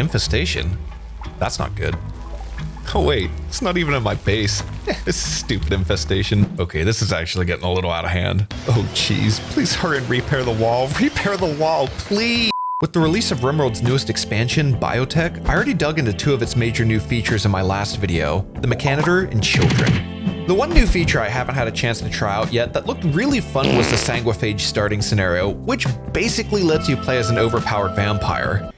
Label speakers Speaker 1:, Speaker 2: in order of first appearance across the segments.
Speaker 1: Infestation? That's not good. Oh wait, it's not even in my base. Stupid infestation. Okay, this is actually getting a little out of hand. Oh jeez, please hurry and repair the wall. Repair the wall, please! With the release of Rimworld's newest expansion, Biotech, I already dug into 2 of its major new features in my last video, the Mechanitor and Children. The one new feature I haven't had a chance to try out yet that looked really fun was the sanguophage starting scenario, which basically lets you play as an overpowered vampire.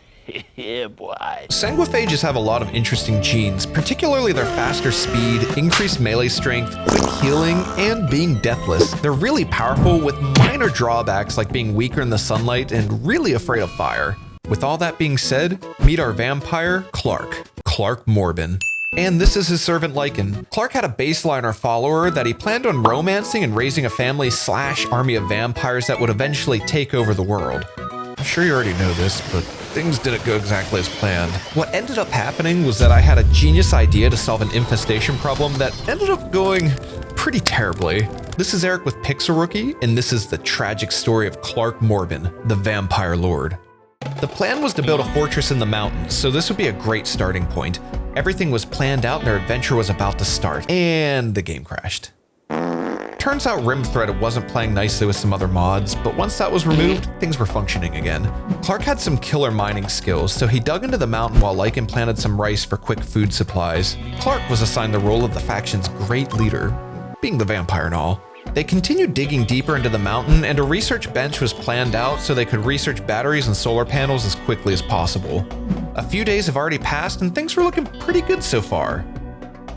Speaker 2: Yeah, boy.
Speaker 1: Sanguophages have a lot of interesting genes, particularly their faster speed, increased melee strength, quick healing, and being deathless. They're really powerful with minor drawbacks like being weaker in the sunlight and really afraid of fire. With all that being said, meet our vampire, Clark Morbin. And this is his servant Lycan. Clark had a baseliner follower that he planned on romancing and raising a family / army of vampires that would eventually take over the world. I'm sure you already know this, but things didn't go exactly as planned. What ended up happening was that I had a genius idea to solve an infestation problem that ended up going pretty terribly. This is Eric with Pixel Rookie, and this is the tragic story of Clark Morbin, the Vampire Lord. The plan was to build a fortress in the mountains, so this would be a great starting point. Everything was planned out and their adventure was about to start, and the game crashed. Turns out Rimthread wasn't playing nicely with some other mods, but once that was removed, things were functioning again. Clark had some killer mining skills, so he dug into the mountain while Lycan planted some rice for quick food supplies. Clark was assigned the role of the faction's great leader, being the vampire and all. They continued digging deeper into the mountain, and a research bench was planned out so they could research batteries and solar panels as quickly as possible. A few days have already passed, and things were looking pretty good so far.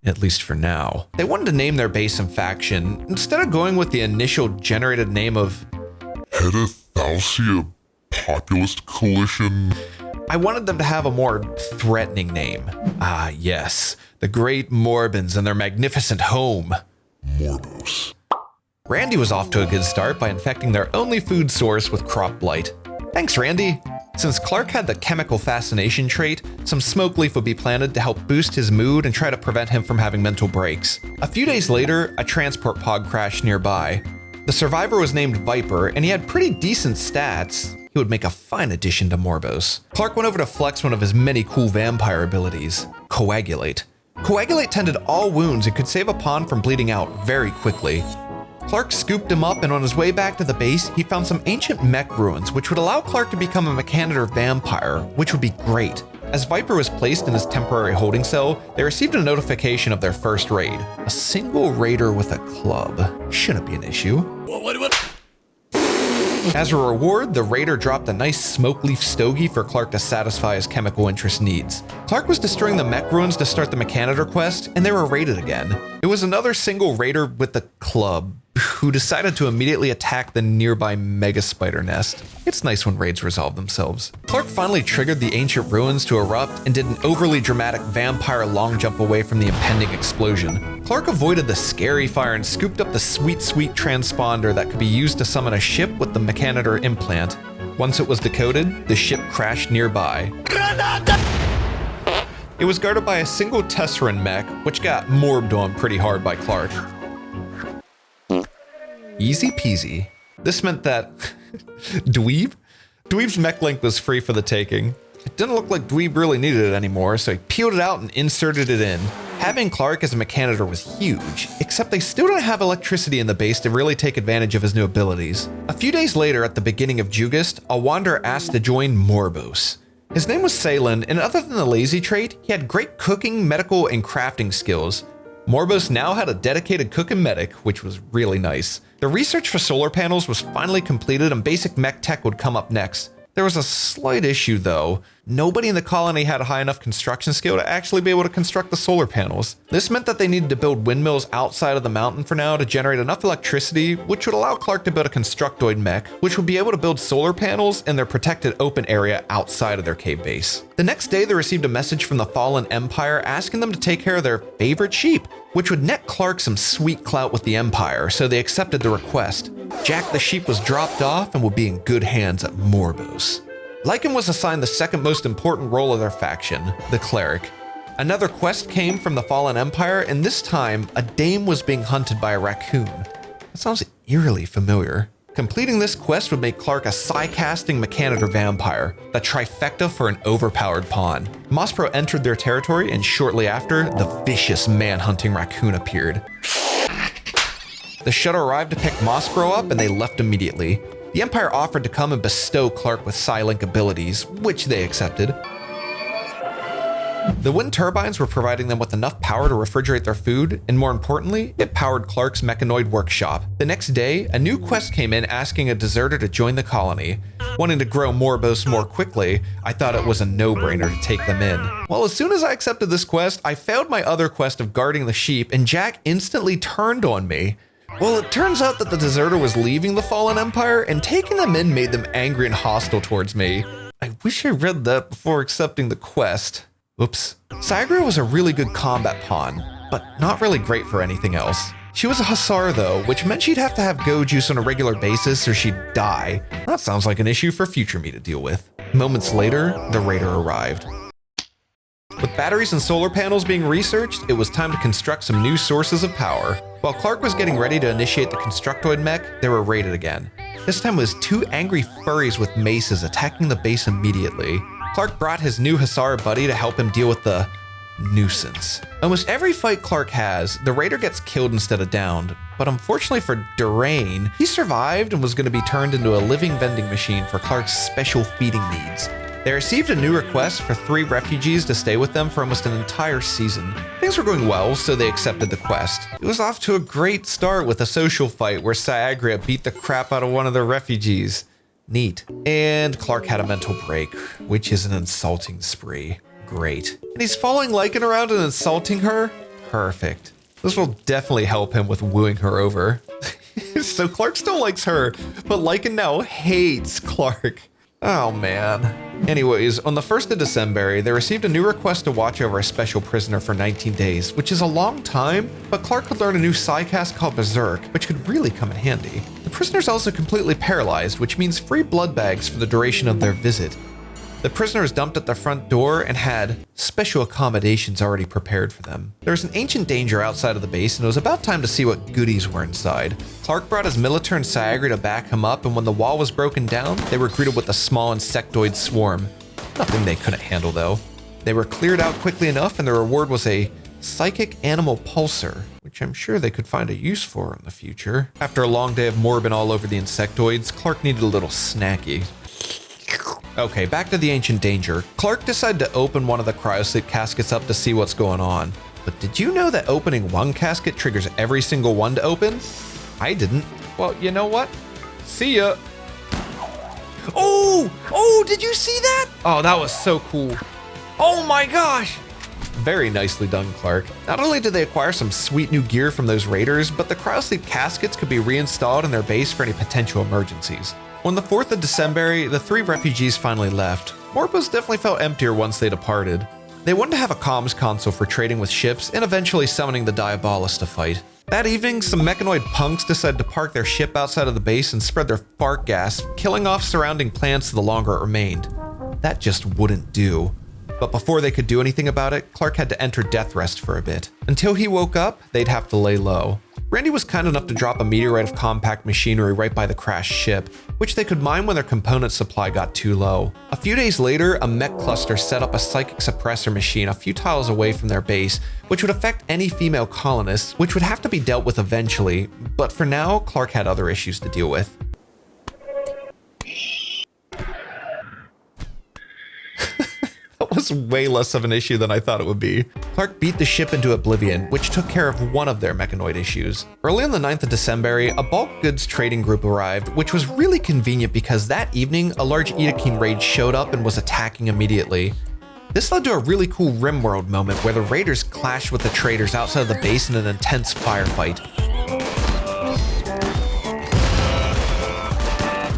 Speaker 1: At least for now. They wanted to name their base and faction, instead of going with the initial generated name of Hedathalsia Populist Coalition. I wanted them to have a more threatening name. Ah yes, the Great Morbins and their magnificent home, Morbos. Randy was off to a good start by infecting their only food source with crop blight. Thanks, Randy! Since Clark had the chemical fascination trait, some smoke leaf would be planted to help boost his mood and try to prevent him from having mental breaks. A few days later, a transport pod crashed nearby. The survivor was named Viper, and he had pretty decent stats. He would make a fine addition to Morbos. Clark went over to flex one of his many cool vampire abilities, Coagulate. Coagulate tended all wounds and could save a pawn from bleeding out very quickly. Clark scooped him up, and on his way back to the base, he found some ancient mech ruins, which would allow Clark to become a mechanitor vampire, which would be great. As Viper was placed in his temporary holding cell, they received a notification of their first raid. A single raider with a club. Shouldn't be an issue.
Speaker 2: What?
Speaker 1: As a reward, the raider dropped a nice smoke leaf stogie for Clark to satisfy his chemical interest needs. Clark was destroying the mech ruins to start the Mechanitor quest, and they were raided again. It was another single raider with a club, who decided to immediately attack the nearby mega spider nest. It's nice when raids resolve themselves. Clark finally triggered the ancient ruins to erupt and did an overly dramatic vampire long jump away from the impending explosion. Clark avoided the scary fire and scooped up the sweet transponder that could be used to summon a ship with the Mechanitor implant. Once it was decoded, the ship crashed nearby. It was guarded by a single Tesseran mech, which got morbed on pretty hard by Clark. Easy peasy. This meant that Dweeb's mech link was free for the taking. It didn't look like Dweeb really needed it anymore, so he peeled it out and inserted it in. Having Clark as a Mechanitor was huge, except they still didn't have electricity in the base to really take advantage of his new abilities. A few days later, at the beginning of Jugust, a wanderer asked to join Morbos. His name was Salen, and other than the lazy trait, he had great cooking, medical, and crafting skills. Morbos now had a dedicated cook and medic, which was really nice. The research for solar panels was finally completed and basic mech tech would come up next. There was a slight issue though. Nobody in the colony had a high enough construction skill to actually be able to construct the solar panels. This meant that they needed to build windmills outside of the mountain for now to generate enough electricity, which would allow Clark to build a constructoid mech, which would be able to build solar panels in their protected open area outside of their cave base. The next day they received a message from the Fallen Empire asking them to take care of their favorite sheep, which would net Clark some sweet clout with the Empire, so they accepted the request. Jack the sheep was dropped off and would be in good hands at Morbos. Lycan was assigned the second most important role of their faction, the Cleric. Another quest came from the Fallen Empire, and this time, a dame was being hunted by a raccoon. That sounds eerily familiar. Completing this quest would make Clark a psycasting mechanitor vampire, the trifecta for an overpowered pawn. Mospro entered their territory, and shortly after, the vicious man-hunting raccoon appeared. The shuttle arrived to pick Mospro up, and they left immediately. The Empire offered to come and bestow Clark with Psi-Link abilities, which they accepted. The wind turbines were providing them with enough power to refrigerate their food, and more importantly, it powered Clark's Mechanoid workshop. The next day, a new quest came in asking a deserter to join the colony. Wanting to grow Morbos more quickly, I thought it was a no-brainer to take them in. Well, as soon as I accepted this quest, I failed my other quest of guarding the sheep, and Jack instantly turned on me. Well, it turns out that the deserter was leaving the Fallen Empire, and taking them in made them angry and hostile towards me. I wish I read that before accepting the quest. Oops. Sagra was a really good combat pawn, but not really great for anything else. She was a Hussar though, which meant she'd have to have go juice on a regular basis or she'd die. That sounds like an issue for future me to deal with. Moments later, the raider arrived. With batteries and solar panels being researched, it was time to construct some new sources of power. While Clark was getting ready to initiate the Constructoid mech, they were raided again. This time it was two angry furries with maces attacking the base immediately. Clark brought his new Hussar buddy to help him deal with the nuisance. Almost every fight Clark has, the raider gets killed instead of downed, but unfortunately for Durain, he survived and was going to be turned into a living vending machine for Clark's special feeding needs. They received a new request for 3 refugees to stay with them for almost an entire season. Things were going well, so they accepted the quest. It was off to a great start with a social fight where Cyagria beat the crap out of one of the refugees. Neat. And Clark had a mental break, which is an insulting spree. Great. And he's following Lycan around and insulting her? Perfect. This will definitely help him with wooing her over. So Clark still likes her, but Lycan now hates Clark. Oh man. Anyways, on the 1st of December, they received a new request to watch over a special prisoner for 19 days, which is a long time, but Clark could learn a new psycast called Berserk, which could really come in handy. The prisoner's also completely paralyzed, which means free blood bags for the duration of their visit. The prisoner is dumped at the front door and had special accommodations already prepared for them. There was an ancient danger outside of the base, and it was about time to see what goodies were inside. Clark brought his Militar and Cyagri to back him up, and when the wall was broken down, they were greeted with a small insectoid swarm. Nothing they couldn't handle though. They were cleared out quickly enough, and the reward was a psychic animal pulsar, which I'm sure they could find a use for in the future. After a long day of morbing all over the insectoids, Clark needed a little snacky. Okay, back to the ancient danger. Clark decided to open one of the cryosleep caskets up to see what's going on. But did you know that opening one casket triggers every single one to open? I didn't. Well, you know what? See ya. Oh, did you see that? Oh, that was so cool. Oh my gosh. Very nicely done, Clark. Not only did they acquire some sweet new gear from those raiders, but the cryosleep caskets could be reinstalled in their base for any potential emergencies. On the 4th of December, the 3 refugees finally left. Morbos definitely felt emptier once they departed. They wanted to have a comms console for trading with ships and eventually summoning the Diabolus to fight. That evening, some Mechanoid punks decided to park their ship outside of the base and spread their fart gas, killing off surrounding plants the longer it remained. That just wouldn't do. But before they could do anything about it, Clark had to enter death rest for a bit. Until he woke up, they'd have to lay low. Randy was kind enough to drop a meteorite of compact machinery right by the crashed ship, which they could mine when their component supply got too low. A few days later, a mech cluster set up a psychic suppressor machine a few tiles away from their base, which would affect any female colonists, which would have to be dealt with eventually, but for now, Clark had other issues to deal with. That was way less of an issue than I thought it would be. Clark beat the ship into oblivion, which took care of one of their Mechanoid issues. Early on the 9th of December, a bulk goods trading group arrived, which was really convenient because that evening, a large Edakeen raid showed up and was attacking immediately. This led to a really cool Rimworld moment where the raiders clashed with the traders outside of the base in an intense firefight.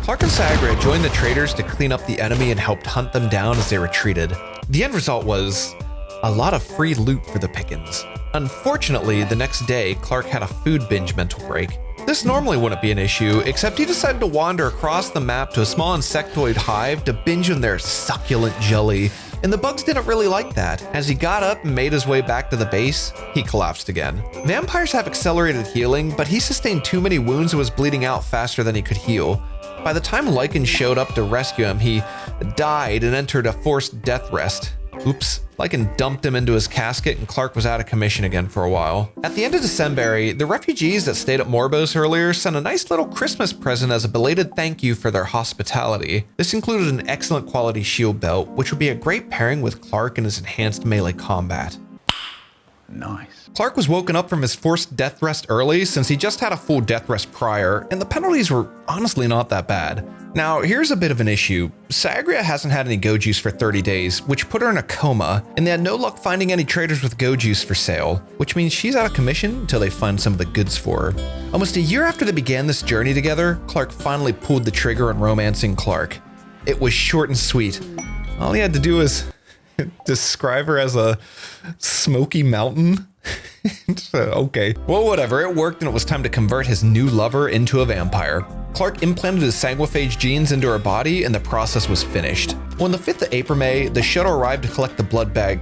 Speaker 1: Clark and Sagra joined the traders to clean up the enemy and helped hunt them down as they retreated. The end result was a lot of free loot for the pickings. Unfortunately, the next day, Clark had a food binge mental break. This normally wouldn't be an issue, except he decided to wander across the map to a small insectoid hive to binge on their succulent jelly, And the bugs didn't really like that. As he got up and made his way back to the base, he collapsed again. Vampires have accelerated healing, but he sustained too many wounds and was bleeding out faster than he could heal. By the time Lycan showed up to rescue him, he died and entered a forced death rest. Oops. Lycan dumped him into his casket and Clark was out of commission again for a while. At the end of December, the refugees that stayed at Morbos earlier sent a nice little Christmas present as a belated thank you for their hospitality. This included an excellent quality shield belt, which would be a great pairing with Clark and his enhanced melee combat.
Speaker 2: Nice.
Speaker 1: Clark was woken up from his forced death rest early since he just had a full death rest prior, and the penalties were honestly not that bad. Now, here's a bit of an issue. Saegria hasn't had any go juice for 30 days, which put her in a coma, and they had no luck finding any traders with go juice for sale, which means she's out of commission until they find some of the goods for her. Almost a year after they began this journey together, Clark finally pulled the trigger on romancing Clark. It was short and sweet. All he had to do was describe her as a smoky mountain. Okay. Well, whatever, it worked and it was time to convert his new lover into a vampire. Clark implanted his sanguophage genes into her body and the process was finished. On the 5th of April, the shuttle arrived to collect the blood bag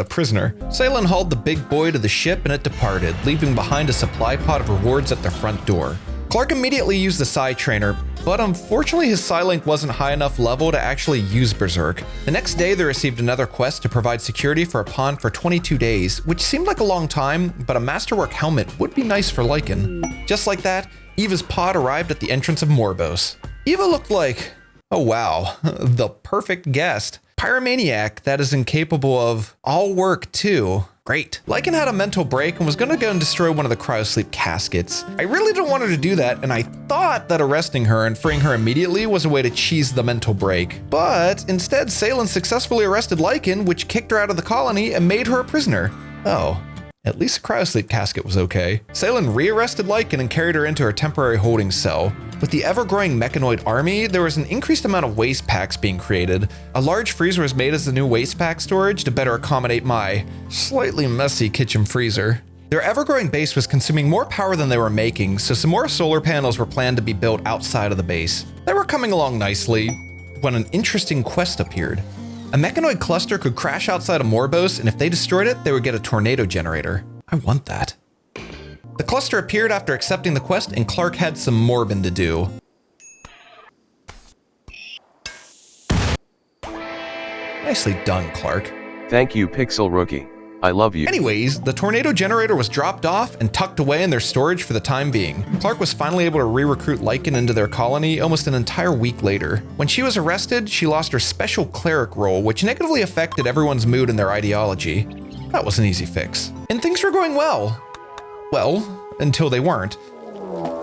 Speaker 1: prisoner. Salen hauled the big boy to the ship and it departed, leaving behind a supply pod of rewards at their front door. Clark immediately used the Psi trainer, but unfortunately his Psi link wasn't high enough level to actually use Berserk. The next day they received another quest to provide security for a pawn for 22 days, which seemed like a long time, but a masterwork helmet would be nice for Lycan. Just like that, Eva's pod arrived at the entrance of Morbos. Eva looked like, oh wow, the perfect guest. Pyromaniac that is incapable of all work too. Great. Lycan had a mental break and was gonna go and destroy one of the cryosleep caskets. I really didn't want her to do that, and I thought that arresting her and freeing her immediately was a way to cheese the mental break. But instead, Salen successfully arrested Lycan, which kicked her out of the colony and made her a prisoner. Oh. At least the cryosleep casket was okay. Salen re-arrested Lycan and carried her into her temporary holding cell. With the ever-growing Mechanoid army, there was an increased amount of waste packs being created. A large freezer was made as the new waste pack storage to better accommodate my slightly messy kitchen freezer. Their ever-growing base was consuming more power than they were making, so some more solar panels were planned to be built outside of the base. They were coming along nicely when an interesting quest appeared. A Mechanoid cluster could crash outside of Morbos, and if they destroyed it, they would get a tornado generator. I want that. The cluster appeared after accepting the quest, and Clark had some morbing to do. Nicely done, Clark.
Speaker 3: Thank you, Pixel Rookie. I love you.
Speaker 1: Anyways, the tornado generator was dropped off and tucked away in their storage for the time being. Clark was finally able to re-recruit Lycan into their colony almost an entire week later. When she was arrested, she lost her special cleric role, which negatively affected everyone's mood and their ideology. That was an easy fix. And things were going well. Well, until they weren't.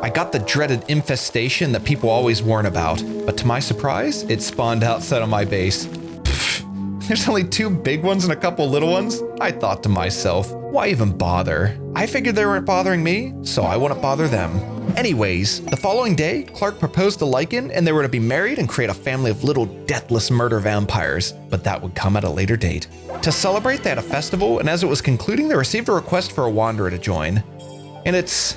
Speaker 1: I got the dreaded infestation that people always warn about, but to my surprise, it spawned outside of my base. There's only 2 big ones and a couple little ones? I thought to myself, why even bother? I figured they weren't bothering me, so I wouldn't bother them. Anyways, the following day, Clark proposed to Lycan and they were to be married and create a family of little deathless murder vampires, but that would come at a later date. To celebrate, they had a festival, and as it was concluding, they received a request for a wanderer to join. And it's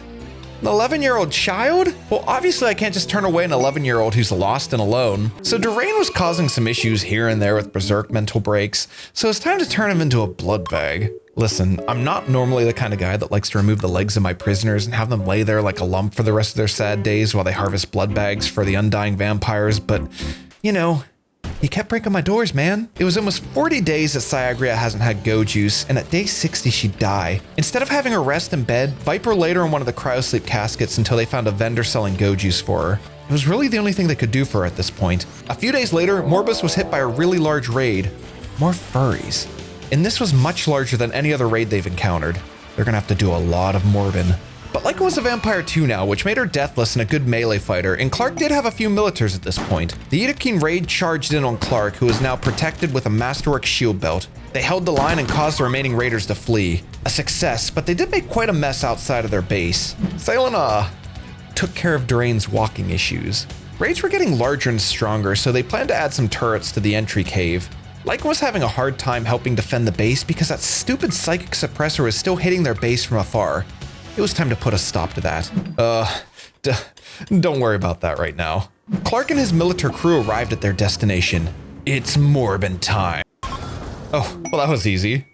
Speaker 1: an 11-year-old child? Well, obviously I can't just turn away an 11-year-old who's lost and alone. So Durain was causing some issues here and there with Berserk mental breaks, so it's time to turn him into a blood bag. Listen, I'm not normally the kind of guy that likes to remove the legs of my prisoners and have them lay there like a lump for the rest of their sad days while they harvest blood bags for the undying vampires, but, you know, he kept breaking my doors, man. It was almost 40 days that Saegria hasn't had go juice, and at day 60 she'd die. Instead of having her rest in bed, Viper laid her in one of the cryosleep caskets until they found a vendor selling go juice for her. It was really the only thing they could do for her at this point. A few days later, Morbos was hit by a really large raid. More furries. And this was much larger than any other raid they've encountered. They're gonna have to do a lot of morbin. But Lycan was a vampire too now, which made her deathless and a good melee fighter, and Clark did have a few militars at this point. The Edokeen raid charged in on Clark, who was now protected with a masterwork shield belt. They held the line and caused the remaining raiders to flee. A success, but they did make quite a mess outside of their base. Salen took care of Durain's walking issues. Raids were getting larger and stronger, so they planned to add some turrets to the entry cave. Lycan was having a hard time helping defend the base because that stupid psychic suppressor was still hitting their base from afar. It was time to put a stop to that. Don't worry about that right now. Clark and his military crew arrived at their destination. It's Morbin time. Oh, well, that was easy.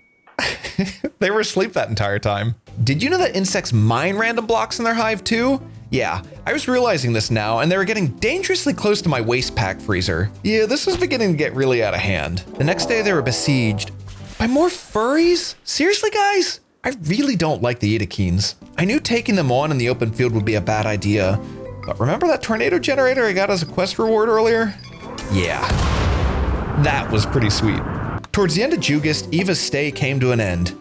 Speaker 1: They were asleep that entire time. Did you know that insects mine random blocks in their hive too? Yeah, I was realizing this now, and they were getting dangerously close to my waste pack freezer. Yeah, this was beginning to get really out of hand. The next day they were besieged by more furries? Seriously, guys? I really don't like the Edakines. I knew taking them on in the open field would be a bad idea, but remember that tornado generator I got as a quest reward earlier? Yeah, that was pretty sweet. Towards the end of Jugust, Eva's stay came to an end.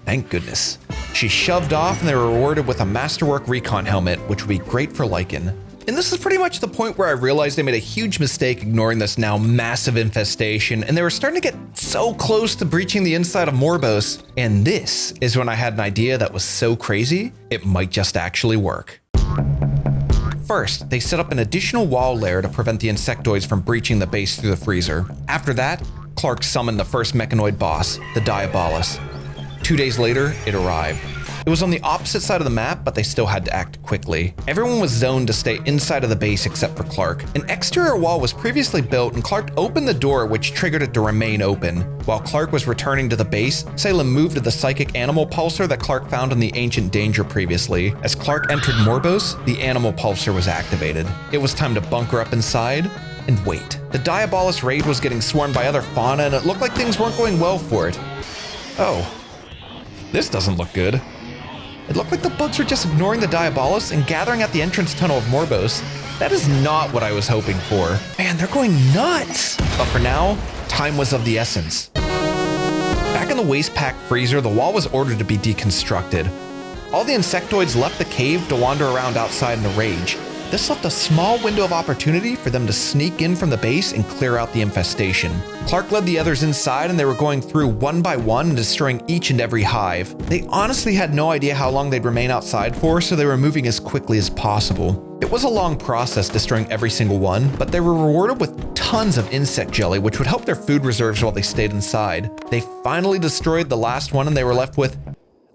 Speaker 1: Thank goodness. She shoved off and they were rewarded with a Masterwork Recon helmet, which would be great for Lycan. And this is pretty much the point where I realized I made a huge mistake ignoring this now massive infestation, and they were starting to get so close to breaching the inside of Morbos. And this is when I had an idea that was so crazy, it might just actually work. First, they set up an additional wall layer to prevent the insectoids from breaching the base through the freezer. After that, Clark summoned the first Mechanoid boss, the Diabolus. 2 days later, it arrived. It was on the opposite side of the map, but they still had to act quickly. Everyone was zoned to stay inside of the base except for Clark. An exterior wall was previously built, and Clark opened the door, which triggered it to remain open. While Clark was returning to the base, Salem moved to the psychic animal pulsar that Clark found in the Ancient Danger previously. As Clark entered Morbos, the animal pulsar was activated. It was time to bunker up inside and wait. The Diabolus raid was getting swarmed by other fauna, and it looked like things weren't going well for it. Oh, this doesn't look good. It looked like the bugs were just ignoring the Diabolus and gathering at the entrance tunnel of Morbos. That is not what I was hoping for. Man, they're going nuts! But for now, time was of the essence. Back in the waste pack freezer, the wall was ordered to be deconstructed. All the insectoids left the cave to wander around outside in a rage. This left a small window of opportunity for them to sneak in from the base and clear out the infestation. Clark led the others inside, and they were going through one by one and destroying each and every hive. They honestly had no idea how long they'd remain outside for, so they were moving as quickly as possible. It was a long process destroying every single one, but they were rewarded with tons of insect jelly, which would help their food reserves while they stayed inside. They finally destroyed the last one, and they were left with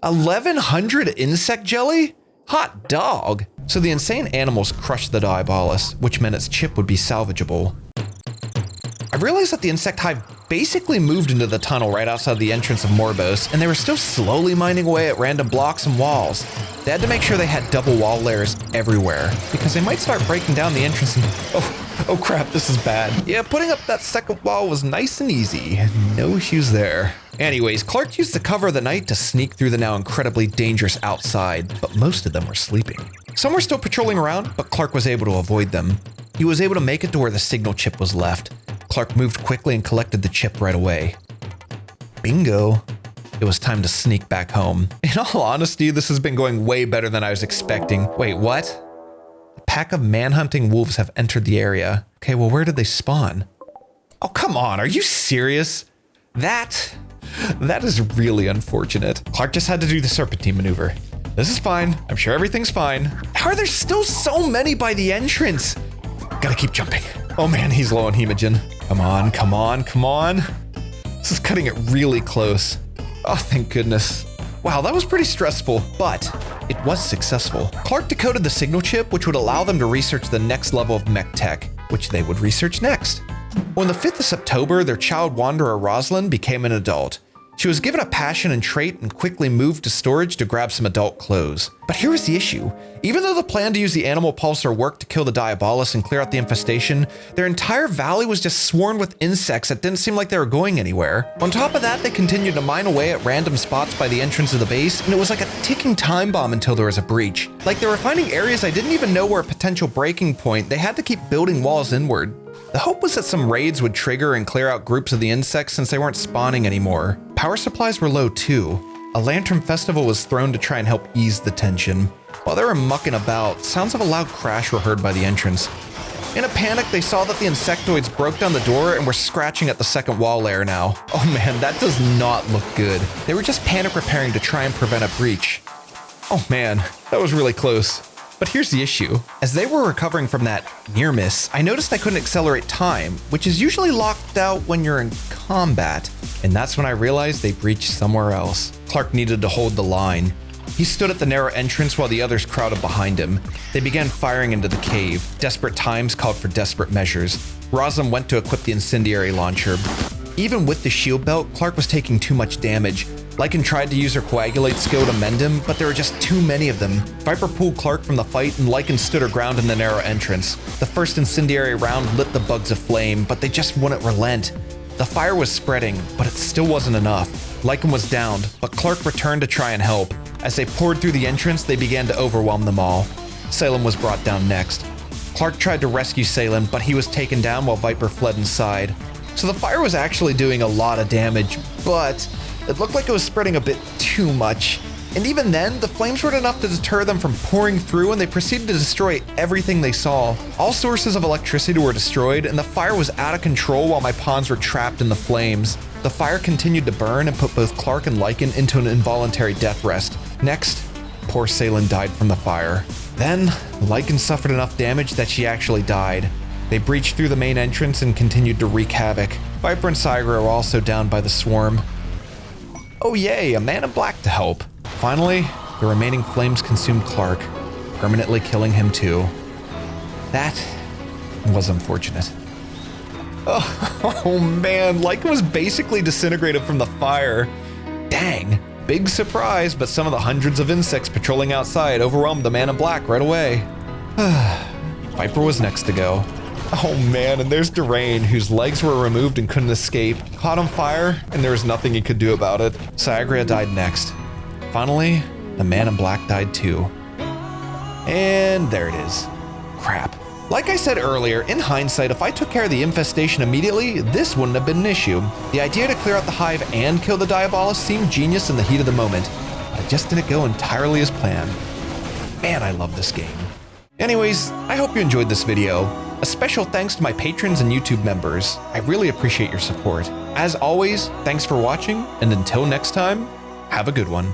Speaker 1: 1,100 insect jelly? Hot dog! So the insane animals crushed the Diabolus, which meant its chip would be salvageable. I realized that the insect hive basically moved into the tunnel right outside the entrance of Morbos, and they were still slowly mining away at random blocks and walls. They had to make sure they had double wall layers everywhere, because they might start breaking down the entrance and oh crap, this is bad. Yeah, putting up that second wall was nice and easy. No issues there. Anyways, Clark used the cover of the night to sneak through the now incredibly dangerous outside, but most of them were sleeping. Some were still patrolling around, but Clark was able to avoid them. He was able to make it to where the signal chip was left. Clark moved quickly and collected the chip right away. Bingo. It was time to sneak back home. In all honesty, this has been going way better than I was expecting. Wait, what? A pack of manhunting wolves have entered the area. Okay, well, where did they spawn? Oh, come on, are you serious? That is really unfortunate. Clark just had to do the serpentine maneuver. This is fine. I'm sure everything's fine. How are there still so many by the entrance? Gotta keep jumping. Oh man, he's low on hemogen. Come on, come on, come on. This is cutting it really close. Oh, thank goodness. Wow, that was pretty stressful, but it was successful. Clark decoded the signal chip, which would allow them to research the next level of mech tech, which they would research next. On the 5th of September, their child wanderer Rosalind became an adult. She was given a passion and trait and quickly moved to storage to grab some adult clothes. But here was the issue. Even though the plan to use the animal pulsar worked to kill the Diabolus and clear out the infestation, their entire valley was just swarmed with insects that didn't seem like they were going anywhere. On top of that, they continued to mine away at random spots by the entrance of the base, and it was like a ticking time bomb until there was a breach. Like they were finding areas I didn't even know were a potential breaking point. They had to keep building walls inward. The hope was that some raids would trigger and clear out groups of the insects since they weren't spawning anymore. Power supplies were low too. A lantern festival was thrown to try and help ease the tension. While they were mucking about, sounds of a loud crash were heard by the entrance. In a panic, they saw that the insectoids broke down the door and were scratching at the second wall layer now. Oh man, that does not look good. They were just panic repairing to try and prevent a breach. Oh man, that was really close. But here's the issue. As they were recovering from that near miss, I noticed I couldn't accelerate time, which is usually locked out when you're in combat. And that's when I realized they breached somewhere else. Clark needed to hold the line. He stood at the narrow entrance while the others crowded behind him. They began firing into the cave. Desperate times called for desperate measures. Rosalind went to equip the incendiary launcher. Even with the shield belt, Clark was taking too much damage. Lycan tried to use her coagulate skill to mend him, but there were just too many of them. Viper pulled Clark from the fight, and Lycan stood her ground in the narrow entrance. The first incendiary round lit the bugs aflame, but they just wouldn't relent. The fire was spreading, but it still wasn't enough. Lycan was downed, but Clark returned to try and help. As they poured through the entrance, they began to overwhelm them all. Salem was brought down next. Clark tried to rescue Salem, but he was taken down while Viper fled inside. So the fire was actually doing a lot of damage, but it looked like it was spreading a bit too much. And even then, the flames were enough to deter them from pouring through, and they proceeded to destroy everything they saw. All sources of electricity were destroyed, and the fire was out of control while my pawns were trapped in the flames. The fire continued to burn and put both Clark and Lycan into an involuntary death rest. Next, poor Salem died from the fire. Then, Lycan suffered enough damage that she actually died. They breached through the main entrance and continued to wreak havoc. Viper and Cygra were also down by the swarm. Oh yay, a man in black to help. Finally, the remaining flames consumed Clark, permanently killing him too. That was unfortunate. Oh man, Lycan was basically disintegrated from the fire. Dang, big surprise, but some of the hundreds of insects patrolling outside overwhelmed the man in black right away. Viper was next to go. Oh man, and there's Durain, whose legs were removed and couldn't escape. Caught on fire, and there was nothing he could do about it. Cyagria died next. Finally, the man in black died too. And there it is. Crap. Like I said earlier, in hindsight, if I took care of the infestation immediately, this wouldn't have been an issue. The idea to clear out the hive and kill the Diabolus seemed genius in the heat of the moment, but it just didn't go entirely as planned. Man, I love this game. Anyways, I hope you enjoyed this video. A special thanks to my patrons and YouTube members. I really appreciate your support. As always, thanks for watching, and until next time, have a good one.